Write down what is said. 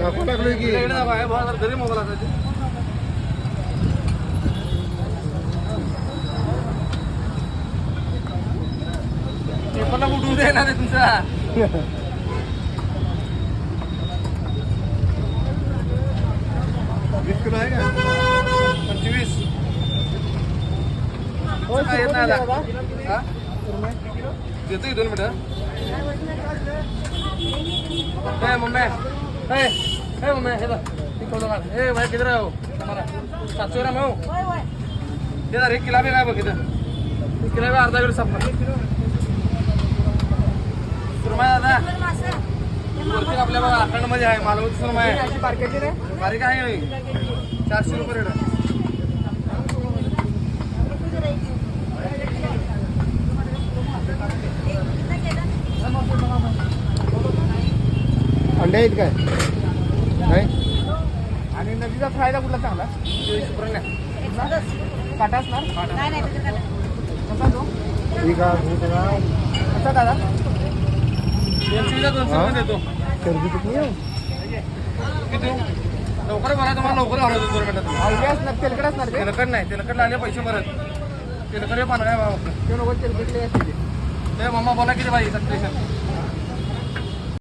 दाखवून टाकलोय की घरी मोबाईल असायचे पेपरला उठून देणार आहे तुमचा 20 किलो आहे का 25 काय येत नाही आता हा देतो की 2 मिनिटं हे मम्मी हे मम्मी हे बघ तिकडं मार हे भाई किधर आहे हो तुम्हाला 700 ग्राम हो ते जर 1 किलो बी काय बघ इथं 1 किलो बी अर्धा किलो संपला सुरमई दादा वरती आपल्या बघा अखंडमध्ये आहे मालवणी सुरमई आहे बारीक आहे 400 रुपये रेट अंडे आहेत काय नाही आणि नदीचा फायदा कुठला चांगला सुप्रण्या काटा असणार कसा तो ठीक आहे कसा दादा 200 देतो कर्ज किती आहे किती लवकर भरा तुम्हाला लवकर भरा 2 मिनिटात हलके असणार तेलकट असणार ते तेलकट नाही तेलकट लागले पैसे परत तेलकट हे पान काय बाबा ते नको तेलकटले असते ते मम्मा बोला किती बाई सत्तेशन